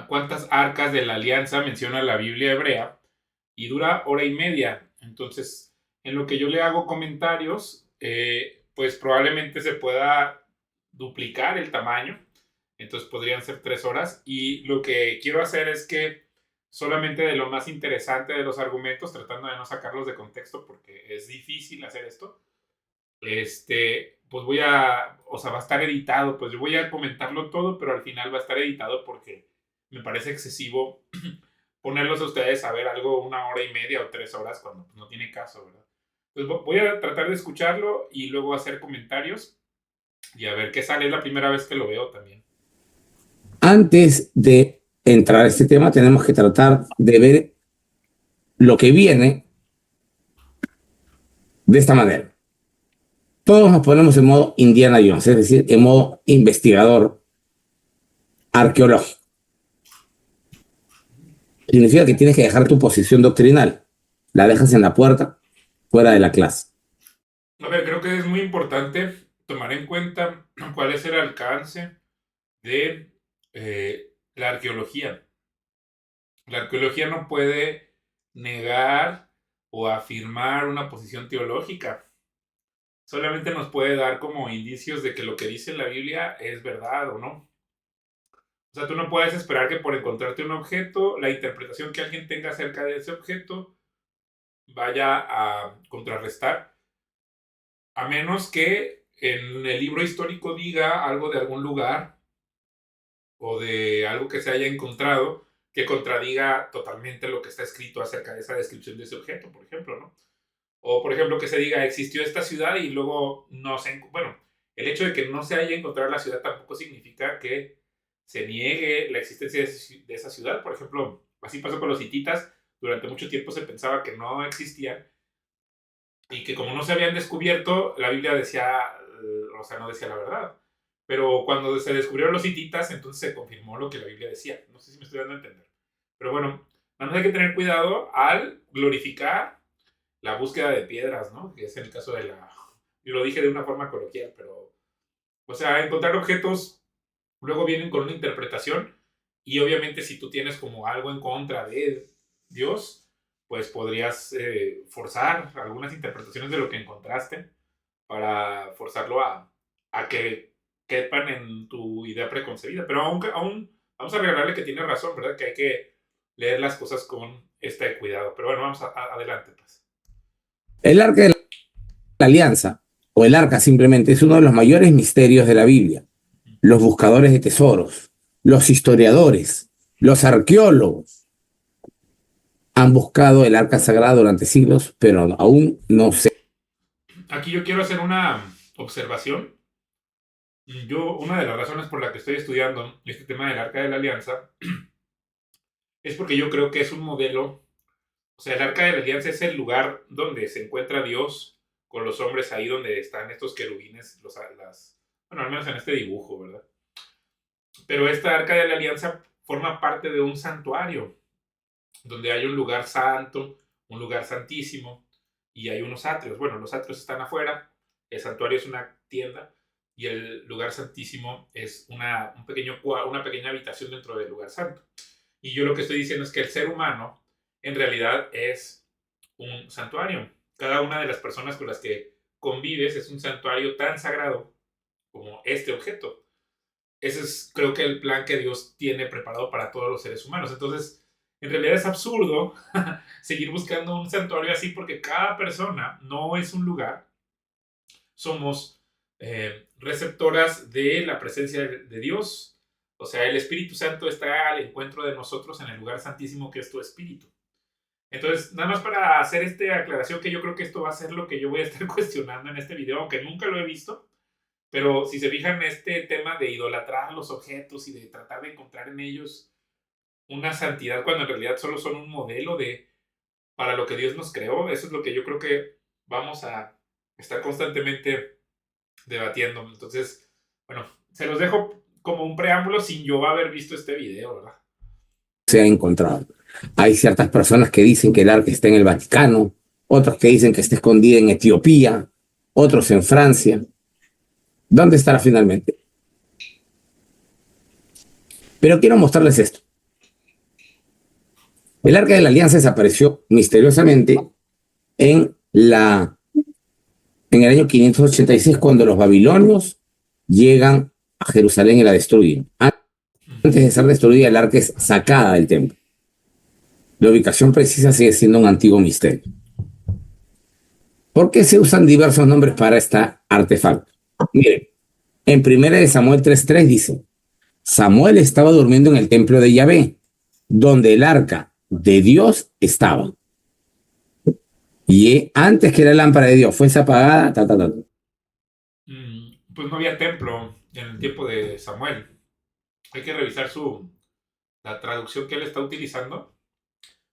cuántas arcas de la alianza menciona la Biblia hebrea y dura hora y media. Entonces, en lo que yo le hago comentarios, pues probablemente se pueda duplicar el tamaño. Entonces podrían ser 3 horas. Y lo que quiero hacer es que solamente de lo más interesante de los argumentos, tratando de no sacarlos de contexto porque es difícil hacer esto, pues o sea, va a estar editado, pues yo voy a comentarlo todo, pero al final va a estar editado porque me parece excesivo ponerlos a ustedes a ver algo 1 hora y media o 3 horas cuando pues, no tiene caso, ¿verdad? Entonces voy a tratar de escucharlo y luego hacer comentarios y a ver qué sale. Es la primera vez que lo veo también. Antes de entrar a este tema, tenemos que tratar de ver lo que viene de esta manera. Todos nos ponemos en modo Indiana Jones, es decir, en modo investigador arqueológico. Significa que tienes que dejar tu posición doctrinal. La dejas en la puerta, fuera de la clase. A ver, creo que es muy importante tomar en cuenta cuál es el alcance de la arqueología. La arqueología no puede negar o afirmar una posición teológica. Solamente nos puede dar como indicios de que lo que dice la Biblia es verdad o no. O sea, tú no puedes esperar que por encontrarte un objeto, la interpretación que alguien tenga acerca de ese objeto vaya a contrarrestar, a menos que en el libro histórico diga algo de algún lugar o de algo que se haya encontrado que contradiga totalmente lo que está escrito acerca de esa descripción de ese objeto, por ejemplo, ¿no? O, por ejemplo, que se diga, existió esta ciudad y luego no se... Bueno, el hecho de que no se haya encontrado la ciudad tampoco significa que se niegue la existencia de esa ciudad. Por ejemplo, así pasó con los hititas. Durante mucho tiempo se pensaba que no existían y que como no se habían descubierto, la Biblia decía, o sea, no decía la verdad. Pero cuando se descubrieron los hititas, entonces se confirmó lo que la Biblia decía. No sé si me estoy dando a entender. Pero bueno, nada más hay que tener cuidado al glorificar la búsqueda de piedras, ¿no? Que es el caso de la... Yo lo dije de una forma coloquial, pero... O sea, encontrar objetos luego vienen con una interpretación y obviamente si tú tienes como algo en contra de Dios, pues podrías forzar algunas interpretaciones de lo que encontraste para forzarlo a que quepan en tu idea preconcebida. Pero aún vamos a regalarle que tiene razón, ¿verdad? Que hay que leer las cosas con este cuidado. Pero bueno, vamos adelante, pues. El arca de la alianza, o el arca simplemente, es uno de los mayores misterios de la Biblia. Los buscadores de tesoros, los historiadores, los arqueólogos han buscado el arca sagrada durante siglos, pero aún no se... Aquí yo quiero hacer una observación. Una de las razones por la que estoy estudiando este tema del Arca de la Alianza es porque yo creo que es un modelo. O sea, el Arca de la Alianza es el lugar donde se encuentra Dios con los hombres, ahí donde están estos querubines, bueno, al menos en este dibujo, ¿verdad? Pero esta Arca de la Alianza forma parte de un santuario, donde hay un lugar santo, un lugar santísimo, y hay unos atrios. Bueno, los atrios están afuera, el santuario es una tienda, y el lugar santísimo es una pequeña habitación dentro del lugar santo. Y yo lo que estoy diciendo es que el ser humano en realidad es un santuario. Cada una de las personas con las que convives es un santuario tan sagrado como este objeto. Ese es, creo que, el plan que Dios tiene preparado para todos los seres humanos. Entonces, en realidad es absurdo seguir buscando un santuario así porque cada persona no es un lugar. Somos receptoras de la presencia de Dios. O sea, el Espíritu Santo está al encuentro de nosotros en el lugar santísimo que es tu espíritu. Entonces, nada más para hacer esta aclaración, que yo creo que esto va a ser lo que yo voy a estar cuestionando en este video, aunque nunca lo he visto. Pero si se fijan en este tema de idolatrar los objetos y de tratar de encontrar en ellos una santidad cuando en realidad solo son un modelo para lo que Dios nos creó, eso es lo que yo creo que vamos a estar constantemente debatiendo. Entonces, bueno, se los dejo como un preámbulo sin yo haber visto este video, ¿verdad? se ha encontrado. Hay ciertas personas que dicen que el arca está en el Vaticano, otros que dicen que está escondida en Etiopía, otros en Francia. ¿Dónde estará finalmente? Pero quiero mostrarles esto. El arca de la alianza desapareció misteriosamente en, en el año 586 cuando los babilonios llegan a Jerusalén y la destruyen. Antes de ser destruida, el arca es sacada del templo. La ubicación precisa sigue siendo un antiguo misterio. ¿Por qué se usan diversos nombres para este artefacto? Miren, en 1 Samuel 3:3 dice, Samuel estaba durmiendo en el templo de Yahvé, donde el arca de Dios estaba. Y antes que la lámpara de Dios fuese apagada, Pues no había templo en el tiempo de Samuel. Hay que revisar la traducción que él está utilizando,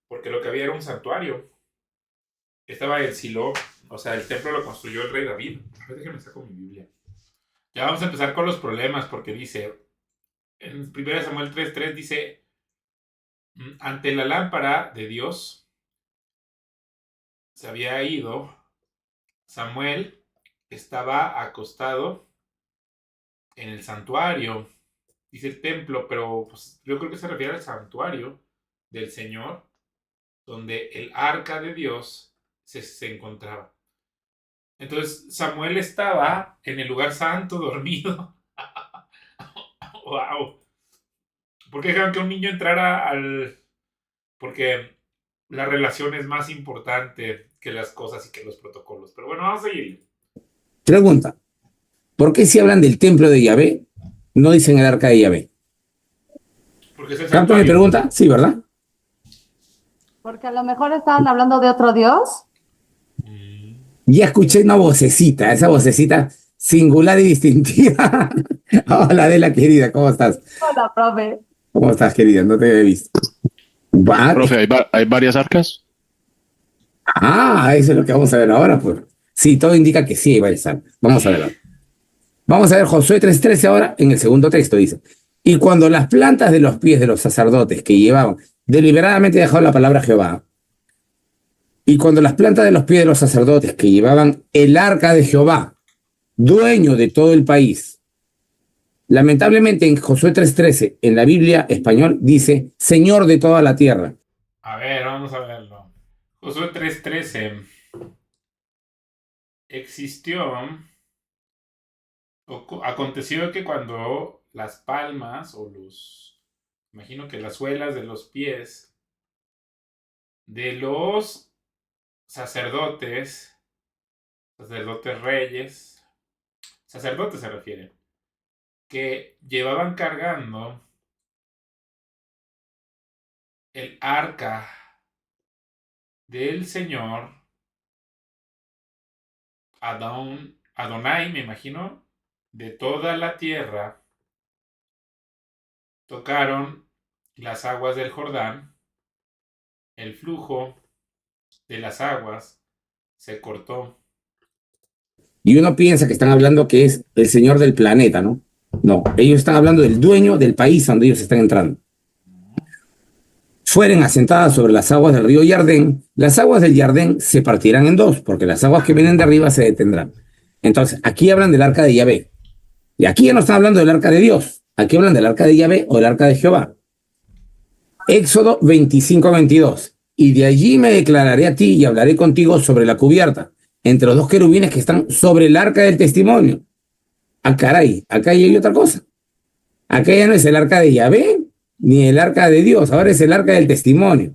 porque lo que había era un santuario. Estaba en Silo, o sea, el templo lo construyó el rey David. A ver, déjenme saco mi Biblia. Ya vamos a empezar con los problemas, porque dice, en 1 Samuel 3:3 dice, ante la lámpara de Dios se había ido, Samuel estaba acostado en el santuario, dice el templo, pero pues, yo creo que se refiere al santuario del Señor, donde el arca de Dios se encontraba. Entonces Samuel estaba en el lugar santo dormido. ¡Wow! ¿Por qué dejaron que un niño entrara al...? Porque la relación es más importante que las cosas y que los protocolos. Pero bueno, vamos a seguir. Pregunta, ¿por qué si hablan del templo de Yahvé, no dicen el arca de Yahvé? Porque es el ¿Capto mi santuario. pregunta? Sí, ¿verdad? Porque a lo mejor estaban hablando de otro Dios. Ya escuché una vocecita, esa vocecita singular y distintiva. Hola, Adela, querida, ¿cómo estás? Hola, profe. ¿Cómo estás, querida? No te había visto. Profe, ¿hay varias arcas? Eso es lo que vamos a ver ahora, pues. Sí, todo indica que sí, va a estar. Vamos a verlo. Vamos a ver Josué 3:13 ahora en el segundo texto, dice. Y cuando las plantas de los pies de los sacerdotes que llevaban, deliberadamente he dejado la palabra Jehová, y cuando las plantas de los pies de los sacerdotes que llevaban el arca de Jehová, dueño de todo el país, lamentablemente en Josué 3:13, en la Biblia español, dice, Señor de toda la tierra. A ver, vamos a verlo. Josué 3:13. Aconteció que cuando las palmas o imagino que las suelas de los pies de los sacerdotes reyes, sacerdotes se refiere, que llevaban cargando el arca del Señor, Adonai, me imagino, de toda la tierra, tocaron las aguas del Jordán, el flujo de las aguas se cortó. Y uno piensa que están hablando que es el Señor del planeta, ¿no? No, ellos están hablando del dueño del país donde ellos están entrando. Fueren asentadas sobre las aguas del río Jardén, las aguas del Jardén se partirán en dos, porque las aguas que vienen de arriba se detendrán. Entonces, aquí hablan del arca de Yahvé. Y aquí ya no están hablando del arca de Dios. Aquí hablan del arca de Yahvé o del arca de Jehová. Éxodo 25:22. Y de allí me declararé a ti y hablaré contigo sobre la cubierta, entre los dos querubines que están sobre el arca del testimonio. Caray, acá hay otra cosa. Acá ya no es el arca de Yahvé ni el arca de Dios, ahora es el arca del testimonio.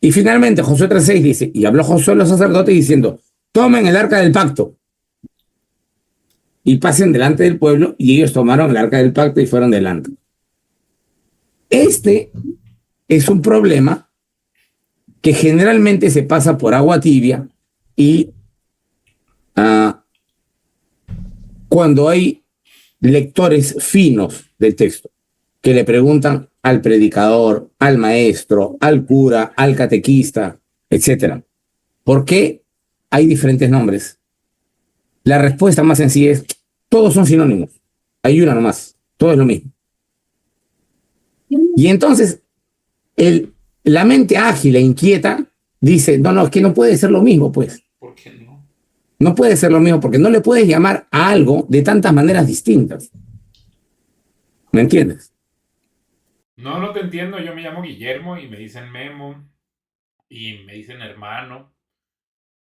Y finalmente Josué 3:6 dice, y habló Josué a los sacerdotes diciendo, tomen el arca del pacto y pasen delante del pueblo, y ellos tomaron el arca del pacto y fueron delante. Este es un problema que generalmente se pasa por agua tibia y cuando hay lectores finos del texto que le preguntan al predicador, al maestro, al cura, al catequista, etcétera, ¿por qué hay diferentes nombres? La respuesta más sencilla es, todos son sinónimos. Hay una nomás, todo es lo mismo. Y entonces, la mente ágil e inquieta dice, no, es que no puede ser lo mismo, pues. ¿Por qué no? No puede ser lo mismo, porque no le puedes llamar a algo de tantas maneras distintas. ¿Me entiendes? No, no te entiendo. Yo me llamo Guillermo y me dicen Memo y me dicen hermano.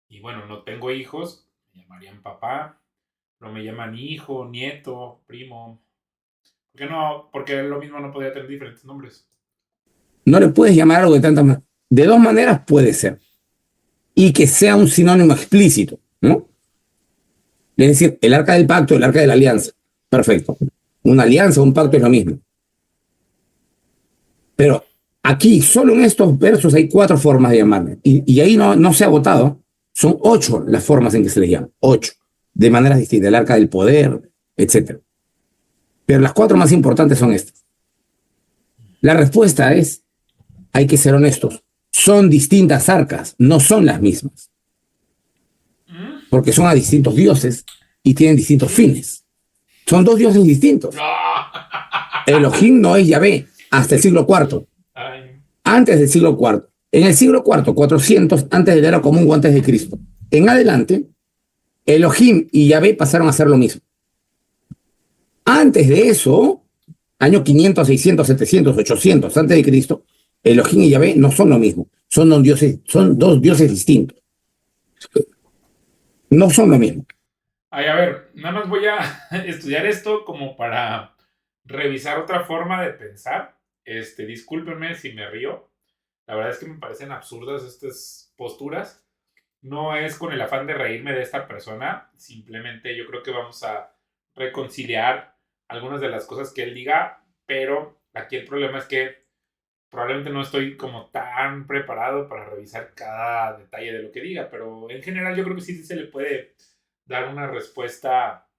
Y bueno, no tengo hijos, me llamarían papá. No me llaman hijo, nieto, primo. ¿Por qué no? Porque lo mismo no podría tener diferentes nombres. No le puedes llamar algo de tantas maneras. De dos maneras puede ser. Y que sea un sinónimo explícito, ¿no? Es decir, el arca del pacto, el arca de la alianza. Perfecto. Una alianza, un pacto es lo mismo. Pero aquí, solo en estos versos, hay 4 formas de llamarme. Y ahí no se ha agotado. Son 8 las formas en que se les llama. 8. De maneras distintas. El arca del poder, etc. Pero las 4 más importantes son estas. La respuesta es, hay que ser honestos. Son distintas arcas, no son las mismas. ¿Mm? Porque son a distintos dioses y tienen distintos fines. Son 2 dioses distintos. No. Elohim no es Yahvé hasta el siglo IV. Ay, Antes del siglo IV. En el siglo IV, 400 antes de la era común o antes de Cristo. En adelante, Elohim y Yahvé pasaron a ser lo mismo. Antes de eso, año 500, 600, 700, 800 antes de Cristo, Elohim y Yahvé no son lo mismo. Son dos dioses distintos. No son lo mismo. ay, a ver, nada más voy a estudiar esto como para revisar otra forma de pensar. Discúlpenme si me río. La verdad es que me parecen absurdas estas posturas. No es con el afán de reírme de esta persona, simplemente yo creo que vamos a reconciliar algunas de las cosas que él diga, pero aquí el problema es que probablemente no estoy como tan preparado para revisar cada detalle de lo que diga, pero en general yo creo que sí se le puede dar una respuesta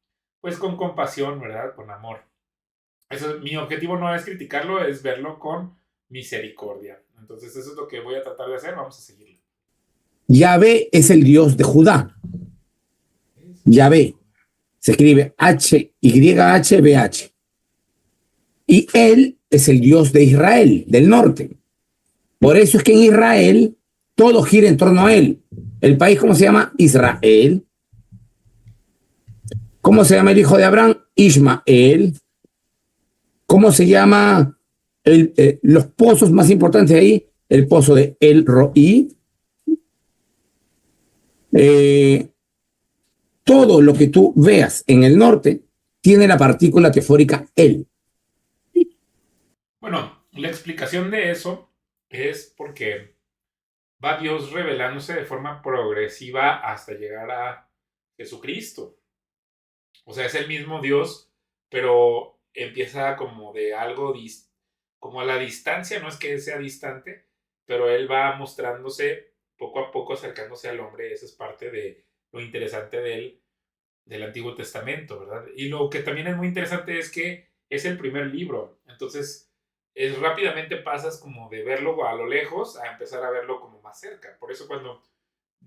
pues con compasión, ¿verdad? Con amor. Mi objetivo no es criticarlo, es verlo con misericordia. Entonces eso es lo que voy a tratar de hacer, vamos a seguirlo. Yahvé es el Dios de Judá. Yahvé se escribe H-Y-H-B-H. Y él es el Dios de Israel, del norte. Por eso es que en Israel todo gira en torno a él. El país, ¿cómo se llama? Israel. ¿Cómo se llama el hijo de Abraham? Ismael. ¿Cómo se llama los pozos más importantes de ahí? El pozo de El Roí. Todo lo que tú veas en el norte tiene la partícula teofórica el. Bueno, la explicación de eso es porque va Dios revelándose de forma progresiva hasta llegar a Jesucristo. O sea, es el mismo Dios, pero empieza como de algo, como a la distancia, no es que sea distante, pero él va mostrándose poco a poco acercándose al hombre. Esa es parte de lo interesante del Antiguo Testamento, ¿verdad? Y lo que también es muy interesante es que es el primer libro, entonces rápidamente pasas como de verlo a lo lejos a empezar a verlo como más cerca. Por eso cuando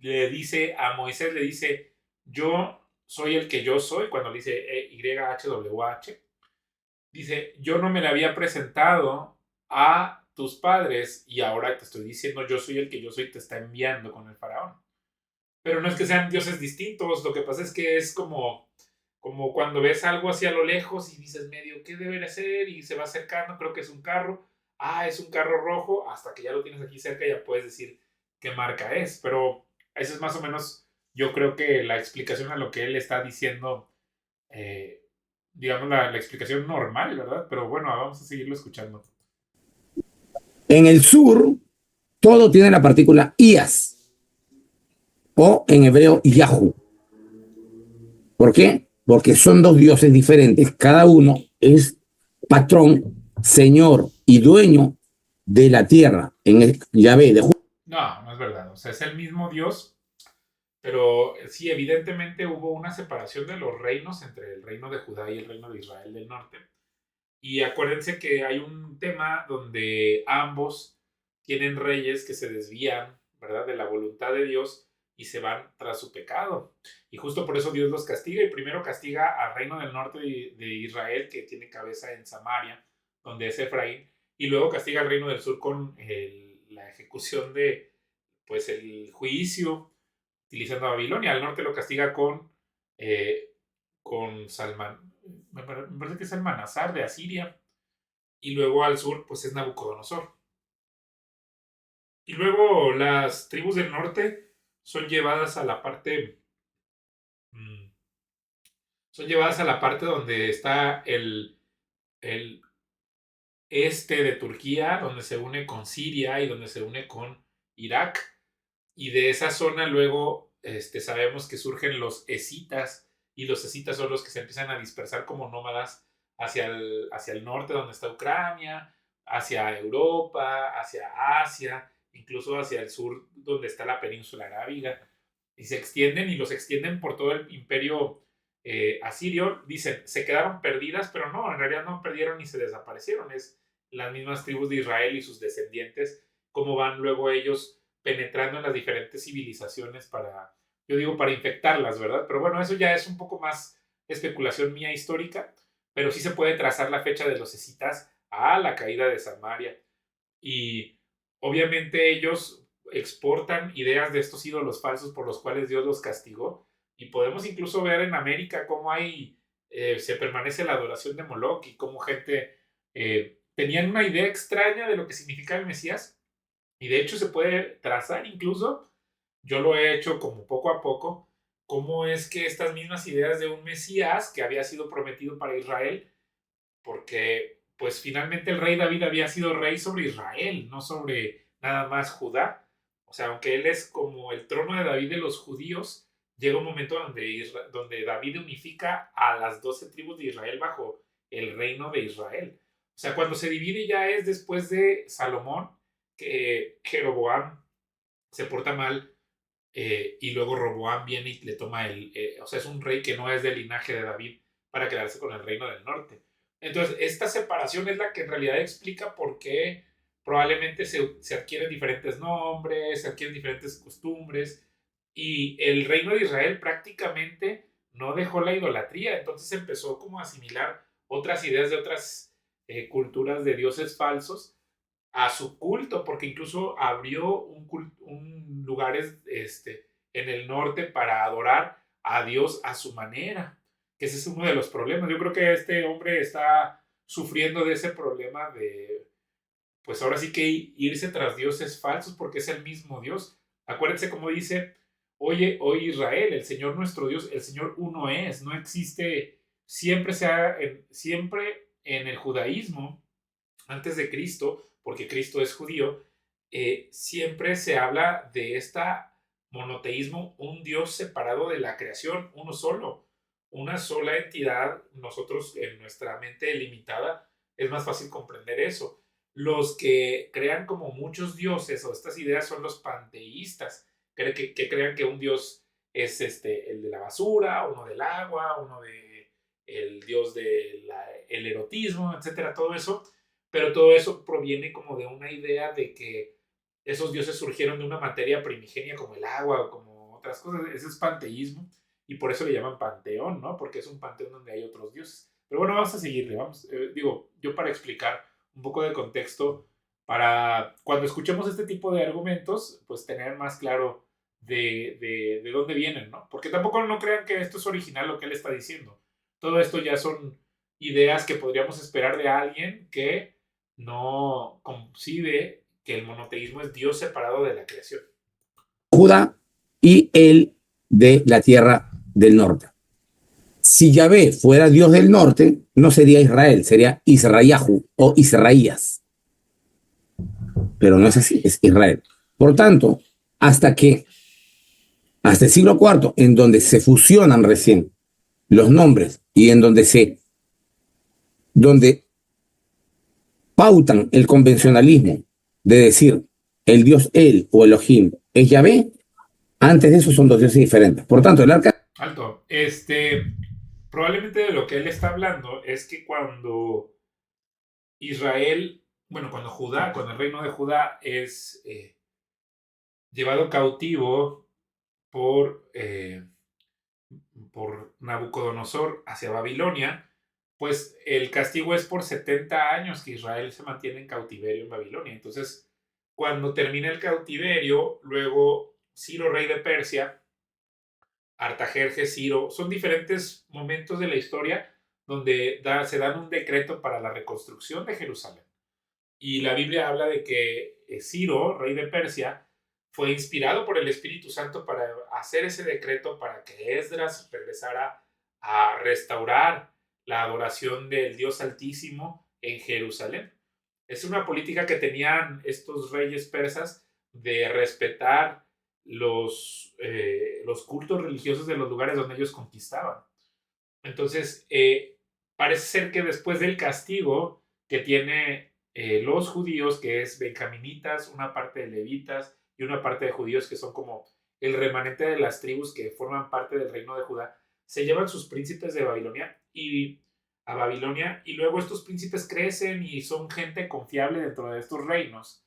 le dice a Moisés, le dice, yo soy el que yo soy, cuando dice YHWH, dice, yo no me le había presentado a tus padres y ahora te estoy diciendo, yo soy el que yo soy, te está enviando con el faraón. Pero no es que sean dioses distintos, lo que pasa es que es como cuando ves algo hacia lo lejos y dices medio, ¿qué debería ser? Y se va acercando, creo que es un carro. Ah, es un carro rojo, hasta que ya lo tienes aquí cerca ya puedes decir qué marca es. Pero eso es más o menos, yo creo que la explicación a lo que él está diciendo, eh, digamos, la explicación normal, ¿verdad? Pero bueno, vamos a seguirlo escuchando. En el sur, todo tiene la partícula ias, o en hebreo Yahu. ¿Por qué? Porque son 2 dioses diferentes, cada uno es patrón, señor y dueño de la tierra. En el Yahvé de Judá. No, no es verdad. O sea, es el mismo Dios, pero sí, evidentemente hubo una separación de los reinos entre el reino de Judá y el reino de Israel del norte. Y acuérdense que hay un tema donde ambos tienen reyes que se desvían, ¿verdad?, de la voluntad de Dios y se van tras su pecado. Y justo por eso Dios los castiga y primero castiga al reino del norte de Israel, que tiene cabeza en Samaria, donde es Efraín, y luego castiga al reino del sur con la ejecución de, pues, el juicio utilizando a Babilonia. Al norte lo castiga con Salman, me parece que es Salmanasar de Asiria. y luego al sur pues es Nabucodonosor. Y luego las tribus del norte son llevadas a la parte, mm, son llevadas a la parte donde está el este de Turquía, donde se une con Siria y donde se une con Irak. Y de esa zona luego sabemos que surgen los escitas, y los escitas son los que se empiezan a dispersar como nómadas hacia el norte, donde está Ucrania, hacia Europa, hacia Asia, incluso hacia el sur, donde está la península arábiga. Y se extienden, y los extienden por todo el imperio asirio. Dicen, se quedaron perdidas, pero no, en realidad no perdieron ni se desaparecieron. Es las mismas tribus de Israel y sus descendientes, cómo van luego ellos penetrando en las diferentes civilizaciones para, yo digo, para infectarlas, ¿verdad? Pero bueno, eso ya es un poco más especulación mía histórica, pero sí se puede trazar la fecha de los escitas a la caída de Samaria. Y obviamente ellos exportan ideas de estos ídolos falsos por los cuales Dios los castigó. Y podemos incluso ver en América cómo hay, se permanece la adoración de Moloch, y cómo gente tenían una idea extraña de lo que significa el Mesías. Y de hecho se puede trazar incluso, yo lo he hecho como poco a poco, cómo es que estas mismas ideas de un Mesías que había sido prometido para Israel, porque pues finalmente el rey David había sido rey sobre Israel, no sobre nada más Judá. O sea, aunque él es como el trono de David de los judíos, llega un momento donde David unifica a las 12 tribus de Israel bajo el reino de Israel. O sea, cuando se divide ya es después de Salomón, que Jeroboam se porta mal, y luego Roboam viene y le toma o sea, es un rey que no es del linaje de David para quedarse con el reino del norte. Entonces, esta separación es la que en realidad explica por qué probablemente se adquieren diferentes nombres, se adquieren diferentes costumbres, y el reino de Israel prácticamente no dejó la idolatría. Entonces empezó como a asimilar otras ideas de otras culturas de dioses falsos a su culto, porque incluso abrió un lugares en el norte para adorar a Dios a su manera, que ese es uno de los problemas. Yo creo que este hombre está sufriendo de ese problema de, pues ahora sí que irse tras dioses falsos, porque es el mismo Dios. Acuérdense como dice, oye, oye Israel, el Señor nuestro Dios, el Señor uno es, no existe, siempre en el judaísmo, antes de Cristo, porque Cristo es judío, siempre se habla de este monoteísmo, un Dios separado de la creación, uno solo, una sola entidad. Nosotros en nuestra mente limitada es más fácil comprender eso. Los que crean como muchos dioses o estas ideas son los panteístas, que crean que un dios es el de la basura, uno del agua, uno de el dios del erotismo, etcétera, todo eso. Pero todo eso proviene como de una idea de que esos dioses surgieron de una materia primigenia como el agua o como otras cosas. Ese es panteísmo, y por eso le llaman panteón, ¿no? Porque es un panteón donde hay otros dioses. Pero bueno, vamos a seguirle. Digo, yo para explicar un poco de contexto, para cuando escuchemos este tipo de argumentos, pues tener más claro de dónde vienen, ¿no? Porque tampoco no crean que esto es original lo que él está diciendo. Todo esto ya son ideas que podríamos esperar de alguien que no concibe que el monoteísmo es Dios separado de la creación. Judá y el de la tierra del norte. Si Yahvé fuera Dios del norte, no sería Israel, sería Israyahu o Israías. Pero no es así, es Israel. Por tanto, hasta el siglo IV, en donde se fusionan recién los nombres y en donde pautan el convencionalismo de decir el Dios El o Elohim es Yahvé, antes de eso son dos dioses diferentes. Por tanto, el arca... Alto. Probablemente de lo que él está hablando es que cuando Israel, bueno, cuando el reino de Judá es llevado cautivo por Nabucodonosor hacia Babilonia, pues el castigo es por 70 años que Israel se mantiene en cautiverio en Babilonia. Entonces, cuando termina el cautiverio, luego Ciro, rey de Persia, Artajerjes, Ciro, son diferentes momentos de la historia donde se dan un decreto para la reconstrucción de Jerusalén. Y la Biblia habla de que Ciro, rey de Persia, fue inspirado por el Espíritu Santo para hacer ese decreto para que Esdras regresara a restaurar la adoración del Dios Altísimo en Jerusalén. Es una política que tenían estos reyes persas de respetar los cultos religiosos de los lugares donde ellos conquistaban. Entonces, parece ser que después del castigo que tiene los judíos, que es benjaminitas, una parte de levitas y una parte de judíos que son como el remanente de las tribus que forman parte del reino de Judá, se llevan sus príncipes de Babilonia a Babilonia, y luego estos príncipes crecen y son gente confiable dentro de estos reinos.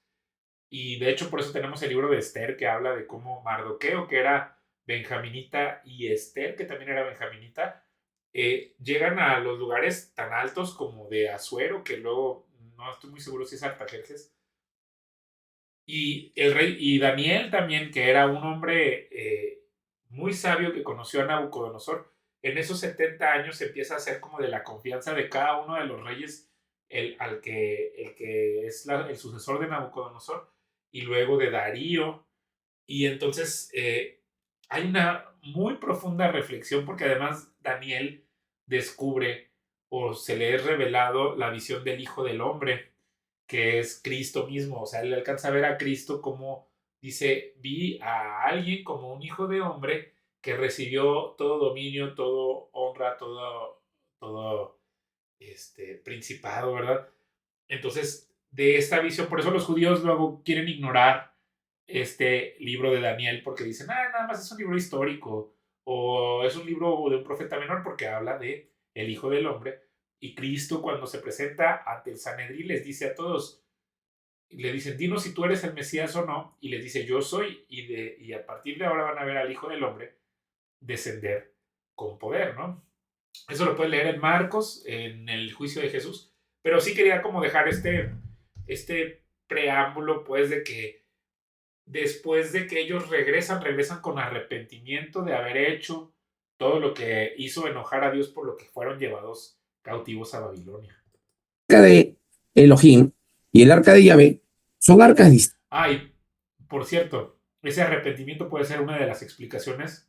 Y de hecho por eso tenemos el libro de Esther, que habla de cómo Mardoqueo, que era benjaminita, y Esther, que también era benjaminita, llegan a los lugares tan altos como de Asuero, que luego no estoy muy seguro si es Artajerjes, y el rey, y Daniel también, que era un hombre muy sabio que conoció a Nabucodonosor. En esos 70 años empieza a ser como de la confianza de cada uno de los reyes, el que es el sucesor de Nabucodonosor, y luego de Darío. Y entonces hay una muy profunda reflexión, porque además Daniel descubre o se le es revelado la visión del Hijo del Hombre, que es Cristo mismo. O sea, él alcanza a ver a Cristo como dice: vi a alguien como un hijo de hombre que recibió todo dominio, todo honra, todo principado, ¿verdad? Entonces, de esta visión, por eso los judíos luego quieren ignorar este libro de Daniel, porque dicen, nada más es un libro histórico, o es un libro de un profeta menor, porque habla de el Hijo del Hombre. Y Cristo, cuando se presenta ante el Sanedrín, les dice a todos, le dicen, dinos si tú eres el Mesías o no, y les dice, yo soy, y a partir de ahora van a ver al Hijo del Hombre descender con poder, ¿no? Eso lo pueden leer en Marcos, en el juicio de Jesús, pero sí quería como dejar este preámbulo, pues, de que después de que ellos regresan con arrepentimiento de haber hecho todo lo que hizo enojar a Dios, por lo que fueron llevados cautivos a Babilonia. El arca de Elohim y el arca de Yahvé son arcas distintas. Y por cierto, ese arrepentimiento puede ser una de las explicaciones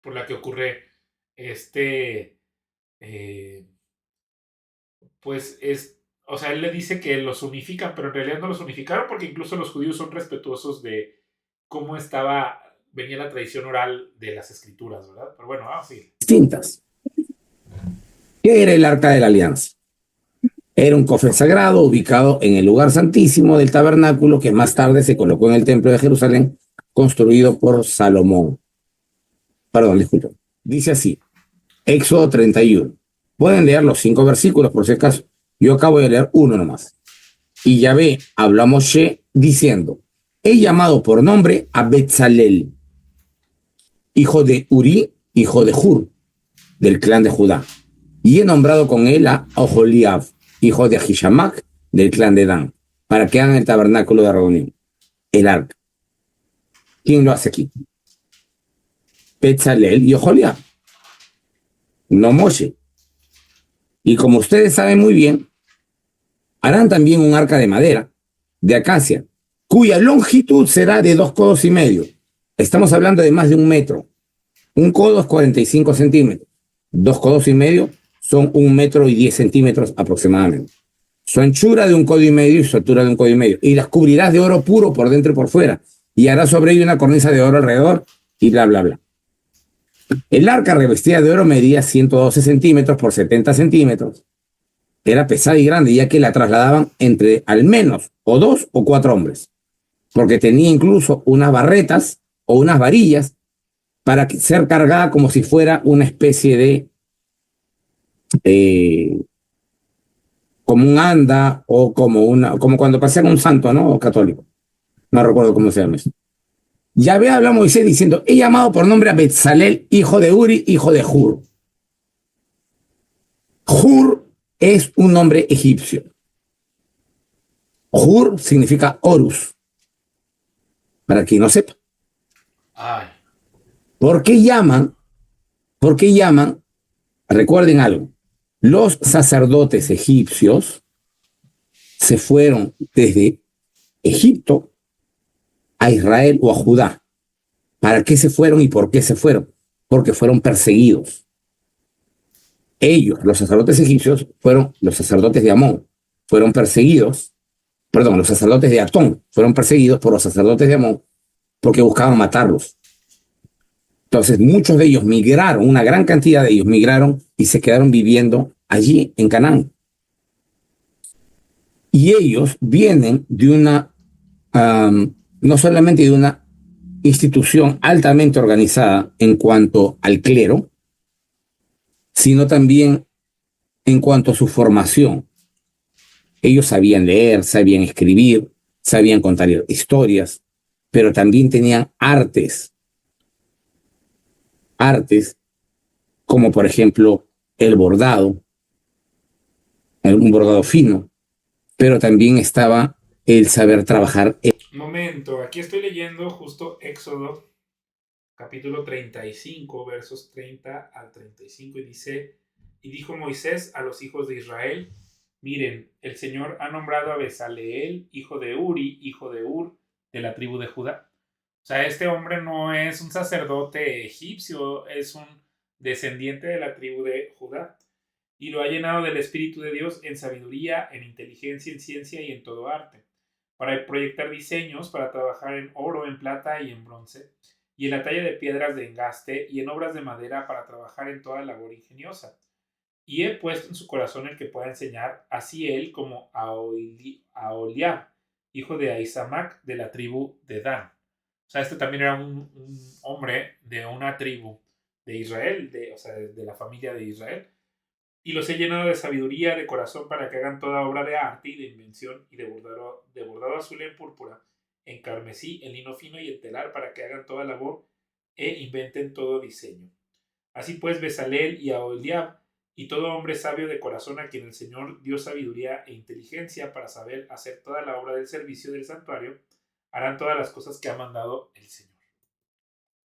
por la que ocurre o sea, él le dice que los unifican, pero en realidad no los unificaron, porque incluso los judíos son respetuosos de cómo venía la tradición oral de las escrituras, ¿verdad? Pero bueno, vamos a seguir. ¿Qué era el arca de la alianza? Era un cofre sagrado ubicado en el lugar santísimo del tabernáculo, que más tarde se colocó en el templo de Jerusalén, construido por Salomón. Perdón, disculpen. Dice así, Éxodo 31. Pueden leer los 5 versículos por si acaso. Yo acabo de leer uno nomás. Y Yahvé habló a Moshe diciendo, he llamado por nombre a Betzalel, hijo de Uri, hijo de Hur, del clan de Judá. Y he nombrado con él a Oholiab, hijo de Ahisamac, del clan de Dan, para que hagan el tabernáculo de reunión, el arca. ¿Quién lo hace aquí? Betzalel y Oholiab, no Moshe. Y como ustedes saben muy bien, harán también un arca de madera, de acacia, cuya longitud será de 2 codos y medio. Estamos hablando de más de 1 metro. 1 codo es 45 centímetros. 2 codos y medio son 1 metro y 10 centímetros aproximadamente. Su anchura de 1 codo y medio y su altura de 1 codo y medio. Y las cubrirás de oro puro por dentro y por fuera. Y harás sobre ello una cornisa de oro alrededor y bla, bla, bla. El arca revestida de oro medía 112 centímetros por 70 centímetros. Era pesada y grande, ya que la trasladaban entre al menos o 2 o 4 hombres, porque tenía incluso unas barretas o unas varillas para ser cargada como si fuera una especie de como un anda o como cuando pasean un santo, ¿no? O católico. No recuerdo cómo se llama eso. Yahvé habla a Moisés diciendo, he llamado por nombre a Betzalel, hijo de Uri, hijo de Hur. Hur es un nombre egipcio. Hur significa Horus, para quien no sepa. ¿Por qué llaman recuerden algo, los sacerdotes egipcios se fueron desde Egipto a Israel o a Judá. ¿Para qué se fueron y por qué se fueron? Porque fueron perseguidos. Ellos, los sacerdotes egipcios, fueron los sacerdotes de Amón, fueron perseguidos, perdón, los sacerdotes de Atón fueron perseguidos por los sacerdotes de Amón porque buscaban matarlos. Entonces, muchos de ellos migraron, una gran cantidad de ellos migraron y se quedaron viviendo allí en Canaán. Y ellos vienen de una, no solamente de una institución altamente organizada en cuanto al clero, sino también en cuanto a su formación. Ellos sabían leer, sabían escribir, sabían contar historias, pero también tenían artes como por ejemplo el bordado, un bordado fino, pero también estaba el saber trabajar. Momento, aquí estoy leyendo justo Éxodo, capítulo 35, versos 30 al 35, y dice, y dijo Moisés a los hijos de Israel, miren, el Señor ha nombrado a Bezaleel, hijo de Uri, hijo de Ur, de la tribu de Judá. O sea, este hombre no es un sacerdote egipcio, es un descendiente de la tribu de Judá. Y lo ha llenado del Espíritu de Dios en sabiduría, en inteligencia, en ciencia y en todo arte, para proyectar diseños, para trabajar en oro, en plata y en bronce, y en la talla de piedras de engaste, y en obras de madera para trabajar en toda labor ingeniosa. Y he puesto en su corazón el que pueda enseñar, así él como Aholiab, hijo de Ahisamac, de la tribu de Dan. O sea, este también era un hombre de una tribu de Israel, o sea, de la familia de Israel. Y los he llenado de sabiduría de corazón para que hagan toda obra de arte y de invención y de bordado azul en púrpura, en carmesí, en lino fino y en telar, para que hagan toda labor e inventen todo diseño. Así pues, Bezaleel y Aholiab y todo hombre sabio de corazón a quien el Señor dio sabiduría e inteligencia para saber hacer toda la obra del servicio del santuario, harán todas las cosas que ha mandado el Señor.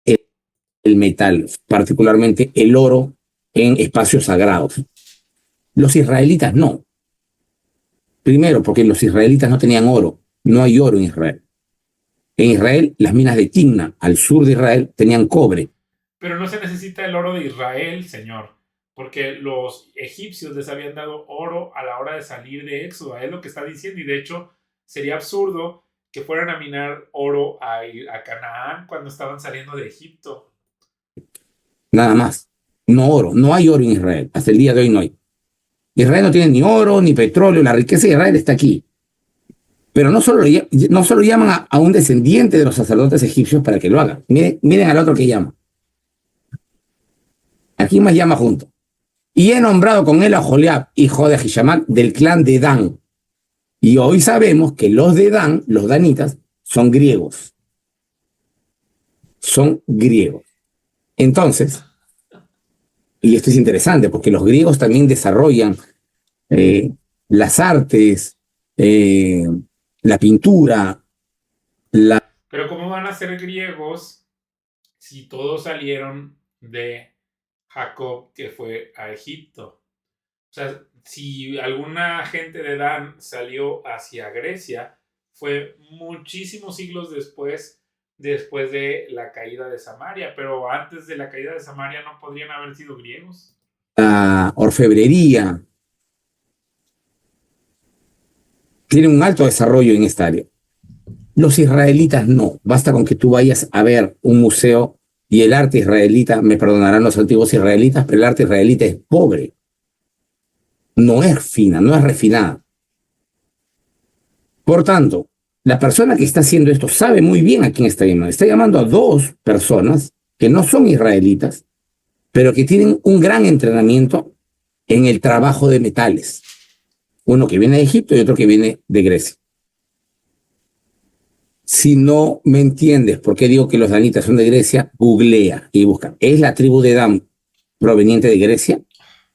El metal, particularmente el oro en espacios sagrados. Los israelitas no. Primero, porque los israelitas no tenían oro. No hay oro en Israel. En Israel, las minas de Timna, al sur de Israel, tenían cobre. Pero no se necesita el oro de Israel, Señor, porque los egipcios les habían dado oro a la hora de salir de Éxodo. Es lo que está diciendo. Y de hecho, sería absurdo que fueran a minar oro a Canaán cuando estaban saliendo de Egipto. Nada más. No oro. No hay oro en Israel. Hasta el día de hoy no hay. Israel no tiene ni oro ni petróleo. La riqueza de Israel está aquí. Pero no solo llaman a un descendiente de los sacerdotes egipcios para que lo haga. Miren al otro que llama. Aquí más llama junto. Y he nombrado con él a Aholiab, hijo de Ahisamac, del clan de Dan. Y hoy sabemos que los de Dan, los danitas, son griegos. Son griegos. Entonces, y esto es interesante, porque los griegos también desarrollan las artes, la pintura, Pero ¿cómo van a ser griegos si todos salieron de Jacob, que fue a Egipto? O sea, si alguna gente de Dan salió hacia Grecia, fue muchísimos siglos después de la caída de Samaria, pero antes de la caída de Samaria no podrían haber sido griegos. la orfebrería. Tienen un alto desarrollo en esta área. Los israelitas no. Basta con que tú vayas a ver un museo y el arte israelita, me perdonarán los antiguos israelitas, pero el arte israelita es pobre. No es fina, no es refinada. Por tanto, la persona que está haciendo esto sabe muy bien a quién está llamando. Está llamando a dos personas que no son israelitas, pero que tienen un gran entrenamiento en el trabajo de metales. Uno que viene de Egipto y otro que viene de Grecia. Si no me entiendes por qué digo que los danitas son de Grecia, googlea y busca. Es la tribu de Dan proveniente de Grecia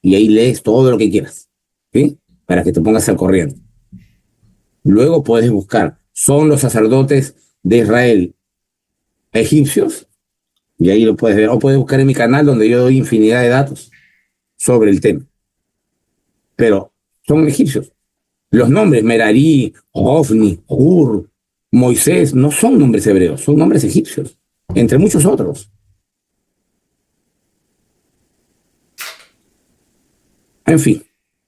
y ahí lees todo lo que quieras, ¿sí? Para que te pongas al corriente. Luego puedes buscar, ¿son los sacerdotes de Israel egipcios? Y ahí lo puedes ver. O puedes buscar en mi canal donde yo doy infinidad de datos. sobre el tema. Pero son egipcios. Los nombres Merari, Ofni, Hur, Moisés no son nombres hebreos, son nombres egipcios, entre muchos otros. En fin,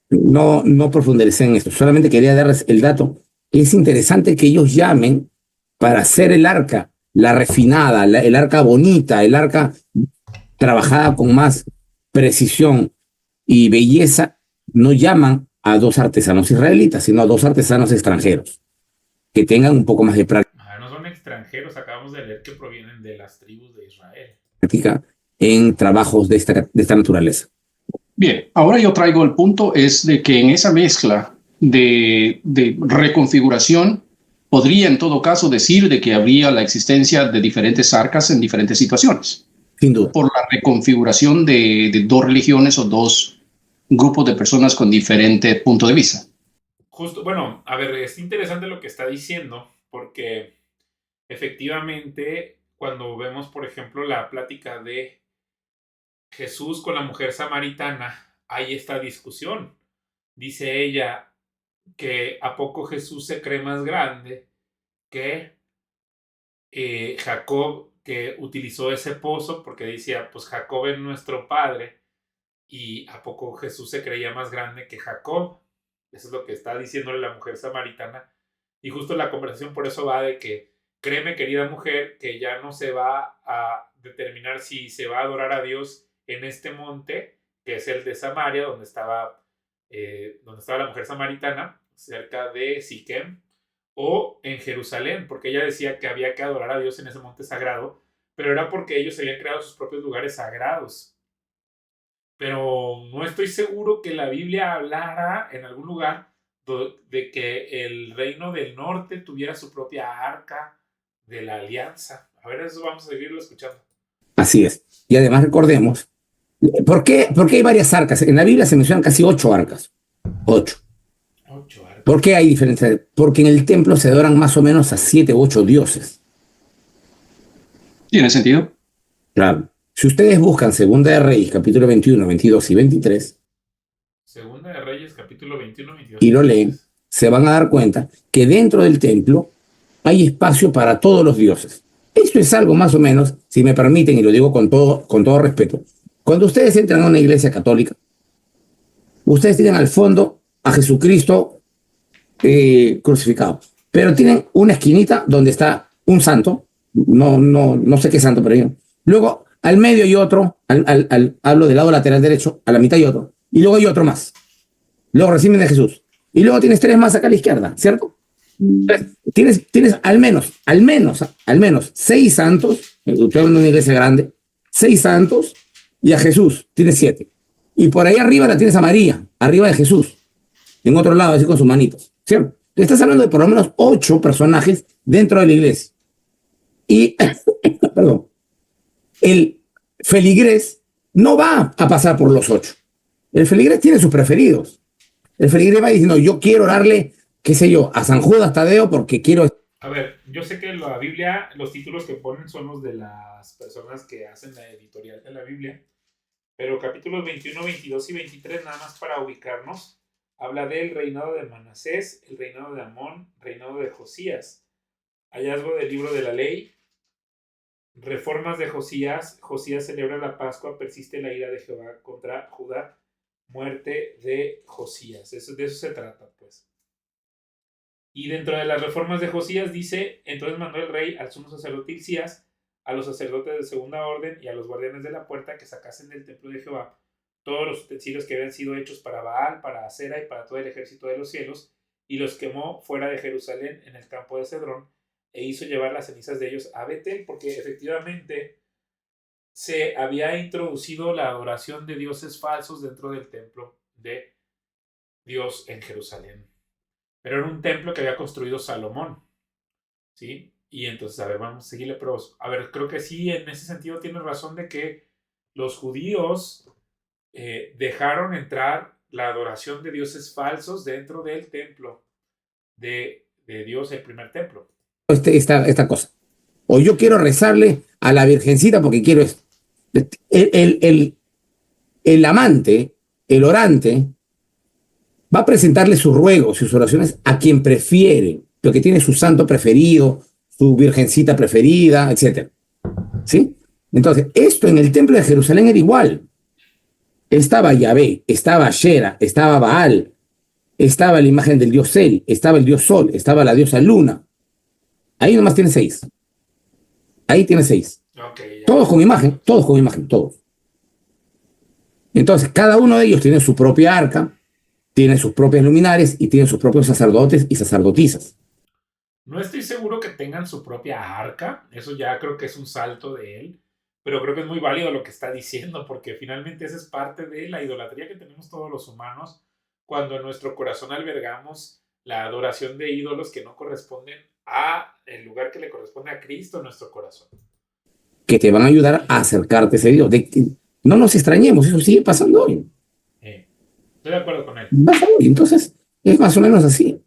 no profundicé en esto, solamente quería darles el dato. Es interesante que ellos llamen para hacer el arca, la refinada, el arca bonita, el arca trabajada con más precisión y belleza, no llaman a dos artesanos israelitas, sino a dos artesanos extranjeros, que tengan un poco más de No son extranjeros, acabamos de leer que provienen de las tribus de Israel. práctica en trabajos de esta naturaleza. Bien, ahora yo traigo el punto es de que en esa mezcla de reconfiguración podría en todo caso decir de que habría la existencia de diferentes arcas en diferentes situaciones. Sin duda. Por la reconfiguración de dos religiones o dos grupos de personas con diferente punto de vista. Justo, bueno, a ver, es interesante lo que está diciendo, porque efectivamente cuando vemos, por ejemplo, la plática de Jesús con la mujer samaritana, hay esta discusión. Dice ella que a poco Jesús se cree más grande que Jacob, que utilizó ese pozo, porque decía, pues Jacob es nuestro padre, y a poco Jesús se creía más grande que Jacob. Eso es lo que está diciéndole la mujer samaritana. Y justo la conversación por eso va de que, créeme, querida mujer, que ya no se va a determinar si se va a adorar a Dios en este monte, que es el de Samaria, donde estaba la mujer samaritana, cerca de Siquem, o en Jerusalén, porque ella decía que había que adorar a Dios en ese monte sagrado, pero era porque ellos habían creado sus propios lugares sagrados. Pero no estoy seguro que la Biblia hablara en algún lugar de que el reino del norte tuviera su propia arca de la alianza. A ver, eso vamos a seguirlo escuchando. Así es. Y además recordemos, ¿por qué hay varias arcas? En la Biblia se mencionan casi 8 arcas. 8. 8 arcas. ¿Por qué hay diferencia? Porque en el templo se adoran más o menos a 7 u 8 dioses. ¿Tiene sentido? Claro. Si ustedes buscan Segunda de Reyes, capítulo 21, 22 y 23, Segunda de Reyes, capítulo 21, 22. Y lo leen, se van a dar cuenta que dentro del templo hay espacio para todos los dioses. Esto es algo más o menos, si me permiten, y lo digo con todo respeto. Cuando ustedes entran a una iglesia católica, ustedes tienen al fondo a Jesucristo crucificado, pero tienen una esquinita donde está un santo, no sé qué santo, pero bien. Luego, al medio hay otro, hablo del lado lateral derecho, a la mitad hay otro, y luego hay otro más. Luego reciben de Jesús. Y luego tienes 3 más acá a la izquierda, ¿cierto? Entonces, tienes al menos 6 santos, estoy hablando de una iglesia grande, 6 santos, y a Jesús tienes 7. Y por ahí arriba la tienes a María, arriba de Jesús, en otro lado, así con sus manitos, ¿cierto? Estás hablando de por lo menos 8 personajes dentro de la iglesia. Y, perdón, el feligrés no va a pasar por los 8. El feligrés tiene sus preferidos. El feligrés va diciendo, yo quiero orarle, qué sé yo, a San Judas Tadeo porque quiero... A ver, yo sé que la Biblia, los títulos que ponen son los de las personas que hacen la editorial de la Biblia, pero capítulos 21, 22 y 23, nada más para ubicarnos, habla del reinado de Manasés, el reinado de Amón, reinado de Josías, hallazgo del libro de la ley, reformas de Josías, Josías celebra la Pascua, persiste la ira de Jehová contra Judá, muerte de Josías. De eso se trata, pues. Y dentro de las reformas de Josías dice, entonces mandó el rey al sumo sacerdote Hilcías, a los sacerdotes de segunda orden y a los guardianes de la puerta que sacasen del templo de Jehová todos los utensilios que habían sido hechos para Baal, para Acera y para todo el ejército de los cielos, y los quemó fuera de Jerusalén en el campo de Cedrón, e hizo llevar las cenizas de ellos a Betel, porque efectivamente se había introducido la adoración de dioses falsos dentro del templo de Dios en Jerusalén. Pero era un templo que había construido Salomón, ¿sí? Y entonces, a ver, vamos a seguirle, pero, a ver, creo que sí, en ese sentido tiene razón de que los judíos dejaron entrar la adoración de dioses falsos dentro del templo de Dios, el primer templo. Esta cosa. O yo quiero rezarle a la Virgencita porque quiero esto. El amante el orante va a presentarle sus ruegos y sus oraciones a quien prefiere, porque tiene su santo preferido, su virgencita preferida, etc. ¿Sí? Entonces, esto en el templo de Jerusalén era igual. Estaba Yahvé, estaba Shera, estaba Baal, estaba la imagen del dios El, estaba el dios Sol, estaba la diosa Luna. Ahí nomás tiene 6. Ahí tiene 6. Okay, ya. Todos con imagen, todos con imagen, todos. Entonces, cada uno de ellos tiene su propia arca, tiene sus propias luminares y tiene sus propios sacerdotes y sacerdotisas. No estoy seguro que tengan su propia arca, eso ya creo que es un salto de él, pero creo que es muy válido lo que está diciendo, porque finalmente esa es parte de la idolatría que tenemos todos los humanos cuando en nuestro corazón albergamos la adoración de ídolos que no corresponden a el lugar que le corresponde a Cristo en nuestro corazón. Que te van a ayudar a acercarte a ese Dios. No nos extrañemos, eso sigue pasando hoy. Estoy de acuerdo con él. Pasa hoy. Entonces, es más o menos así.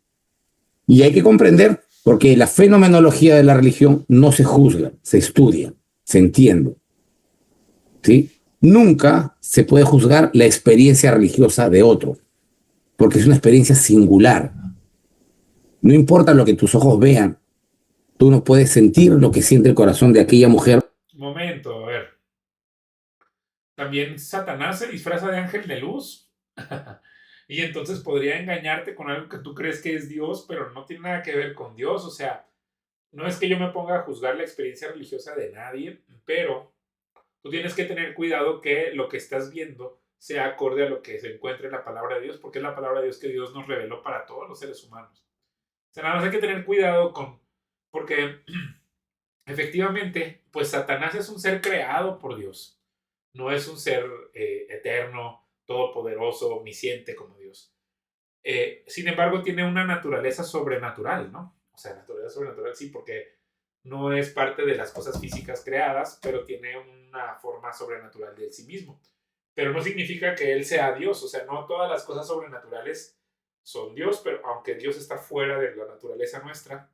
Y hay que comprender, porque la fenomenología de la religión no se juzga, se estudia, se entiende. ¿Sí? Nunca se puede juzgar la experiencia religiosa de otro, porque es una experiencia singular. No importa lo que tus ojos vean, tú no puedes sentir lo que siente el corazón de aquella mujer. Momento, a ver. También Satanás se disfraza de ángel de luz. Y entonces podría engañarte con algo que tú crees que es Dios, pero no tiene nada que ver con Dios. O sea, no es que yo me ponga a juzgar la experiencia religiosa de nadie, pero tú tienes que tener cuidado que lo que estás viendo sea acorde a lo que se encuentra en la palabra de Dios, porque es la palabra de Dios que Dios nos reveló para todos los seres humanos. O sea, nada más hay que tener cuidado porque efectivamente, pues Satanás es un ser creado por Dios. No es un ser eterno, todopoderoso, omnisciente como Dios. Sin embargo, tiene una naturaleza sobrenatural, ¿no? O sea, naturaleza sobrenatural sí, porque no es parte de las cosas físicas creadas, pero tiene una forma sobrenatural de sí mismo. Pero no significa que él sea Dios, o sea, no todas las cosas sobrenaturales son Dios, pero aunque Dios está fuera de la naturaleza nuestra,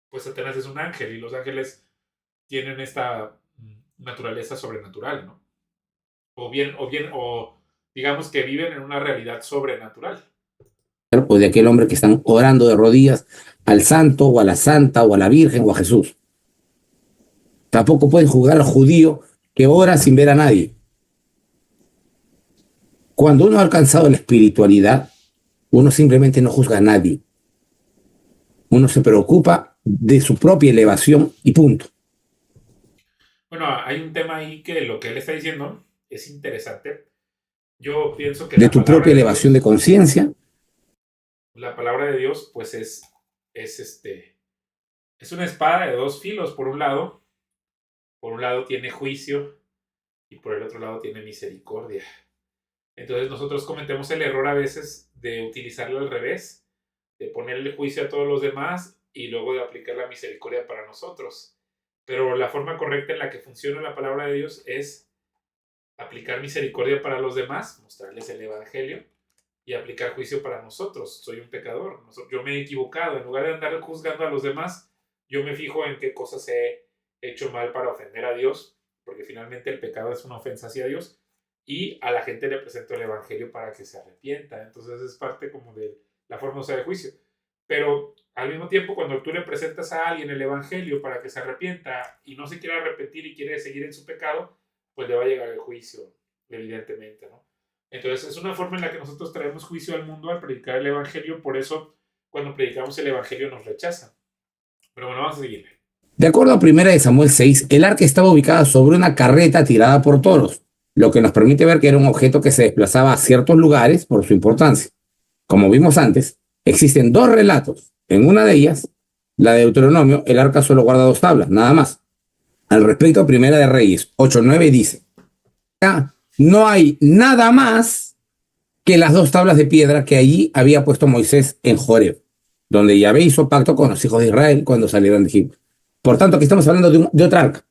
pues Satanás es un ángel y los ángeles tienen esta naturaleza sobrenatural, ¿no? O digamos que viven en una realidad sobrenatural. O de aquel hombre que están orando de rodillas al santo o a la santa o a la virgen o a Jesús. Tampoco pueden juzgar al judío que ora sin ver a nadie. Cuando uno ha alcanzado la espiritualidad, uno simplemente no juzga a nadie. Uno se preocupa de su propia elevación y punto. Bueno, hay un tema ahí que lo que él está diciendo es interesante. Yo pienso que De tu propia elevación de conciencia. La palabra de Dios, pues es una espada de dos filos. Por un lado tiene juicio y por el otro lado tiene misericordia. Entonces nosotros cometemos el error a veces de utilizarlo al revés, de ponerle juicio a todos los demás y luego de aplicar la misericordia para nosotros. Pero la forma correcta en la que funciona la palabra de Dios es aplicar misericordia para los demás, mostrarles el evangelio y aplicar juicio para nosotros. Soy un pecador, yo me he equivocado. En lugar de andar juzgando a los demás, yo me fijo en qué cosas he hecho mal para ofender a Dios, porque finalmente el pecado es una ofensa hacia Dios, y a la gente le presento el evangelio para que se arrepienta. Entonces es parte como de la forma de juicio. Pero al mismo tiempo, cuando tú le presentas a alguien el evangelio para que se arrepienta y no se quiere arrepentir y quiere seguir en su pecado, pues le va a llegar el juicio, evidentemente, ¿no? Entonces es una forma en la que nosotros traemos juicio al mundo al predicar el evangelio. Por eso cuando predicamos el evangelio nos rechazan. Pero bueno, vamos a seguirle. De acuerdo a 1 Samuel 6, el arca estaba ubicada sobre una carreta tirada por toros, lo que nos permite ver que era un objeto que se desplazaba a ciertos lugares por su importancia. Como vimos antes, existen 2 relatos. En una de ellas, la de Deuteronomio, el arca solo guarda 2 tablas, nada más. Al respecto, Primera de Reyes 8:9 dice: no hay nada más que las 2 tablas de piedra que allí había puesto Moisés en Joreb, donde Yahvé hizo pacto con los hijos de Israel cuando salieron de Egipto. Por tanto, aquí estamos hablando de otra arca.